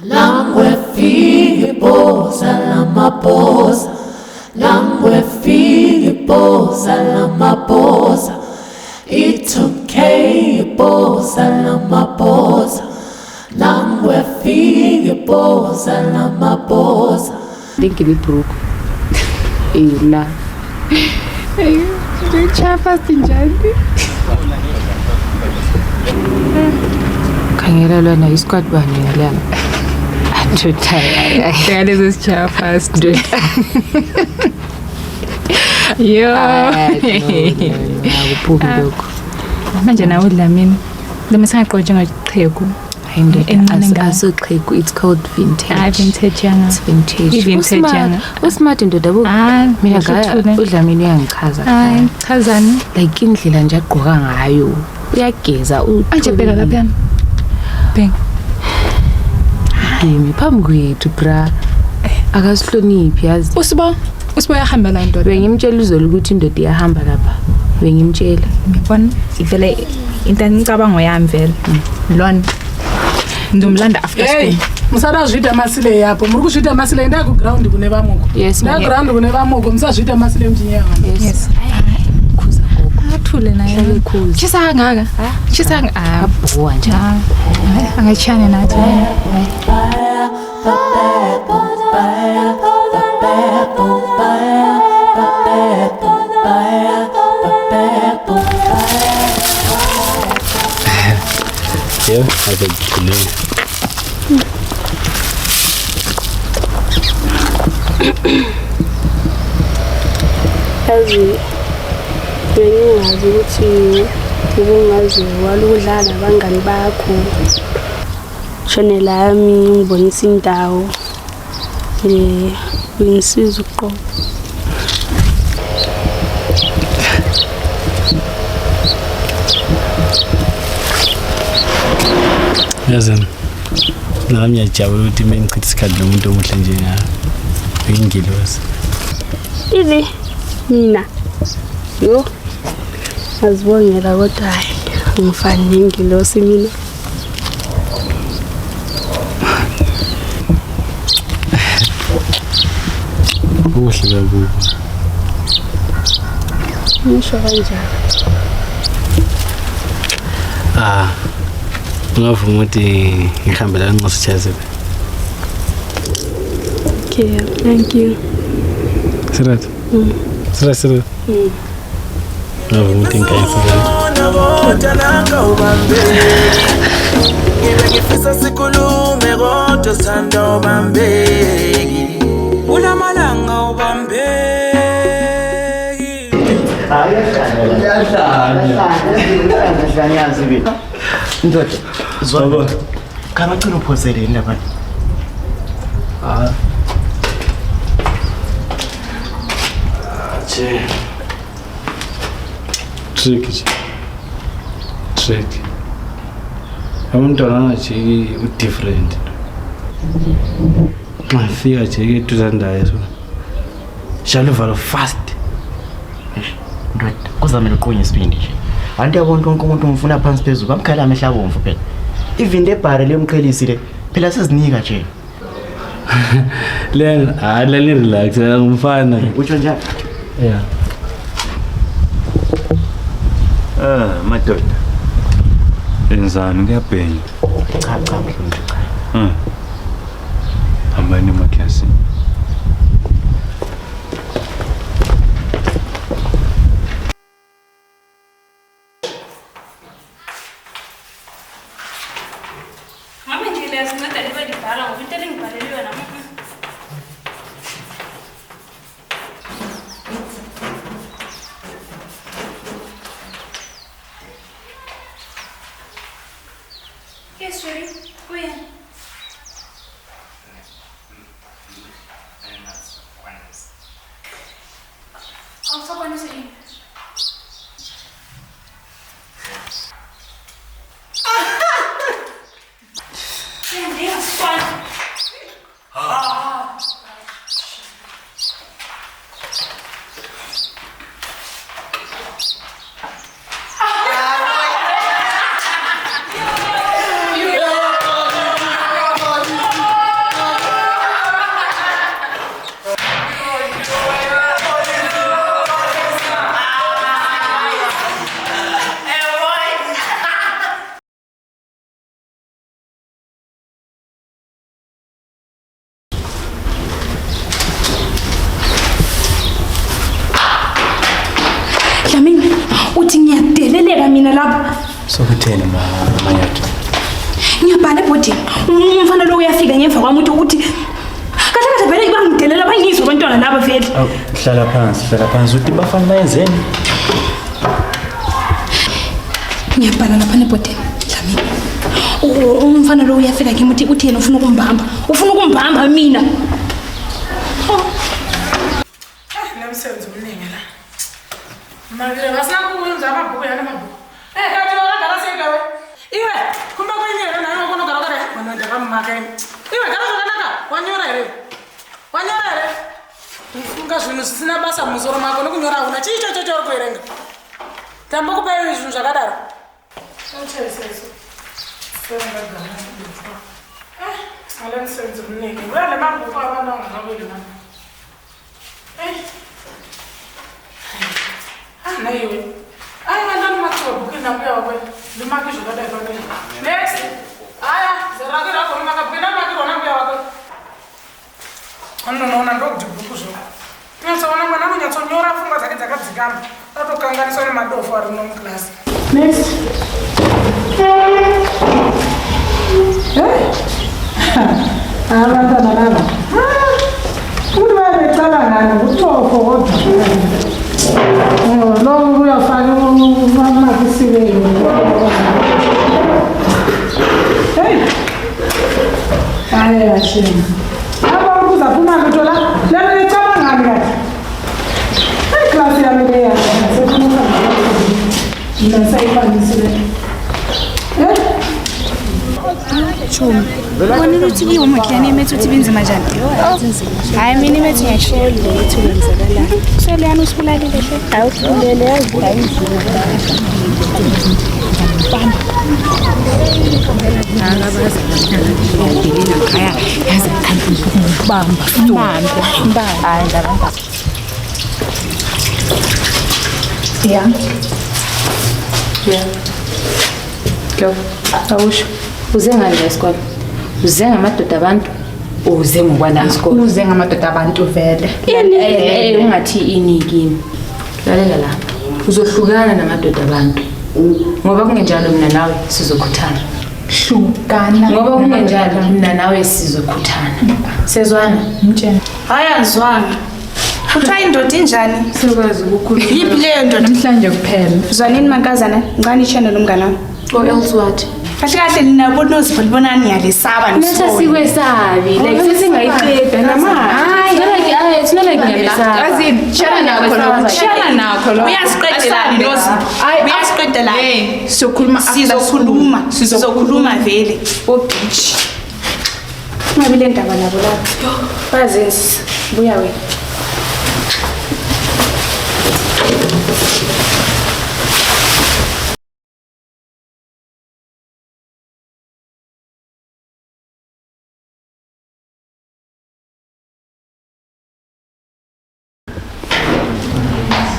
Langwe fike boza lamaboza, langwe fike boza lamaboza, itukei boza lamaboza, langwe fike boza lamaboza. Think it broke. La. Chapa sinjani. Khangela lona isquad bani ngalana. Ndotaya. Ngale zisichapa fast. Yo. Awuphuki lokho. Manje nawe Dlamini. Lama singaqotshe ngaqhegu. Asoqhegu, it's called vintage. Vintage yanga. It's vintage. Vintage yanga. Usmart ndoda bo. Mina uDlamini uyangichaza. Hayi, chazani. Like indlela nje agqoka ngayo. Uyageza Anje bheka lapha. Bheka. Kimi phambi kwethu bra. Akasihloniphi yazi. Usibo uyahamba la indoda. Bengimtshela uzolo ukuthi indoda iyahamba lapha. Bengimtshela. Ngibona ivele into engicabanga yami vele. Lona ndomlanda after school. Musazvita masile yapo. Muri kuzvita masile nda ku ground kune vamuko. Yes. Nda ground kune vamuko musazvita masile mchinyanga. Yes. Khuza gogo. Athule naye. Khuza. Chisa kangaka? Chisa abhuwa nje. Angachane nathi. Yeah, I think yazi bengingazi ukuthi ubungazi waludlala nabangani bakho shone lami ngibonisa indawo ngisiza uqobo yazini nami ngiyajabula ukuthi mengichitha isikhathi nomuntu omuhle njengawe uyingilosi izi mina yo azibongela kodwa hayi ngifana nengilosi mina kuhle kakhulu ngisho kanjani ungavuma ukuthi ngihambela nqosi chaze okay thank you Sirat Sirat ungavuma ukuthi ngifisa sikhulume kodwa sithanda ubambeki unamalanga ubambeki Ndoda, zwana. Kamacina uphoseleni lapha. Trick. Umntwana nje u-different. Mafika nje etuthandayo so. Shall follow fast. Ndoda, kuzamela uqonye isibindi nje. Anti yabona konke umuntu umfuna phansi phezulu bamkhala amehla abomvu phela. Even le bar lemqhelisi le phela sezinika nje. Le relax ngumfana. Utsho njani? Yeah. Madoda. Enzani kuyabhenya? Cha mhlawumbe cha. Hambani emakhasi. Yes, Jerry. Go ahead. I'll stop on this again. Damn, that's fun. ukuthi ngiyadeleleka mina lapha. Sokuthena Manyathi. Ngiyabhala ebhodini. Umfana lo uyafika ngemva kwami ukuthi kahle vele bangidelela bangizwe abantwana laba vele. Hlala phansi uthi bafana bayenzeni? Ngiyabhala lapha ebhodini. Umfana lo uyafika kimi uthi yena ufuna ukumbamba mina. Nemsebenzi omningi la. Manje basakwenza amabhuku yana amabhuku. Kathi wakadala sengawe. Iwe, kumba kwenyela nayo ubona galakala. Mana ndakamaka. Iwe galakala wanyora ere. Ufunga zvino sisina basa muzoro mako nokunyora una chicho kuerenga. Tamba kupa izvinhu zvakadaro. Socheseso. Ale msebenzi omningi. Wale mabhuku abana ngabele mama. Nayiwe. Ngandani mathuba bukina kuya wakwe. Limaki zvakadai pamwe. Next. Aya, zerakira kwa makabwina maki rona kuya wakwe. Anonoona ndokuti bhuku zvo. Nyatsoona mwana unonyatsonyora pfungwa dzake dzakadzikama. Atokanganiswa nemadofu ari muno muklasi. Next. Abantwana laba. Kuti vanecabangana kutofo kodwa. Lo uyafaka umakisiweyo. Hey. Hayi ashini. Aba uzaphuma ngitho la. Lena necabangana kahle. Hey class yami leya. Sekhona. Mina sayifanisile. Chum. Wena uthi iwoma kuyani emethu uthi binzima njani? Hayi mina imethu ngiyashole ukuthi wenzakala. Sele yana usibulalile hle. Awuthulele yazi ayizulu. Bamba. Akabaza ngiyadelela khaya yazi kanti bamba. Hayi ndabamba. Yeah. Go. Awusho. Uze ngani esikole? Uze ngamadoda abantu uze ngokwana esikole? Uze ngamadoda abantu vele. Ungathi inikini. Lalela la. Uzohlukana namadoda abantu. Ngoba kungenjalo mina nawe sizokhuthana. Hlukana. Ngoba kungenjalo mina nawe sizokhuthana. Sezwana? Mtshela. Hayi azwanga. Uthayi indoda injani? Sikwazi ukukhuluma. Yipi leyo ndoda namhlanje kuphela. Zwanini mankazana, ngani channel nomngane wami? Else what? Kahle nina bonozi bonibona niyalesaba nisona. Mase sikwesabi. Like sesingayiqeda namanje. Hayi, it's not like ngiyalesaba. Azini, shana nakho lo. Uyasiqedela nozi. Uyasiqedela. Sizokhuluma vele. Obitch. Ngabile ndaba nabo lapho. Bazenzi. Buya wena.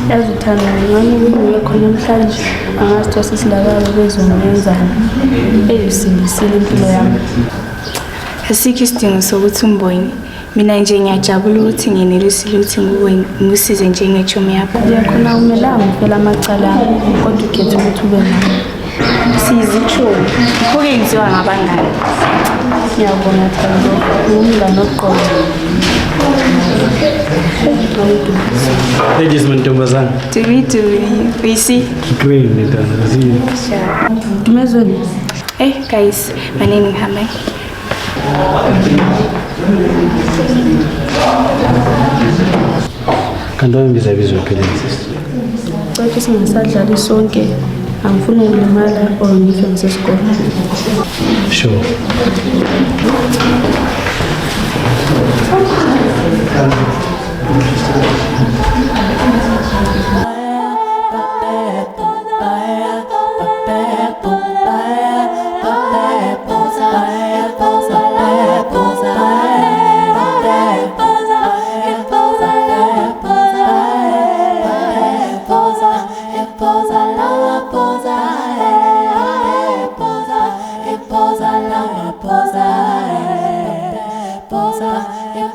Yazithanda ngani ngekho namhlanje angasithosa isilakalo bezongenzana eyisindisile impilo yami. Asikho isidingo sokuthi umbone. Mina nje ngiyajabula ukuthi nginelisile ukuthi ngikusize njengechomi yakho. Yakhona umelanga phela amacala kodwa ukhetha ukuthi ube nami. Siyizichomi. Kuke ngiziwa ngabangani. Ngiyabona Thando, ngumngane oqobo. Ladies mantombazana. We see. Great nitana. Dumezweni. Hey guys, my name is Hamay. Kanti wambiza bizwe phelezi. Kwathi singasadlali sonke angifuni ukulimala or ngife ngisesikole. Sure.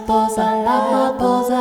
Posa la posa,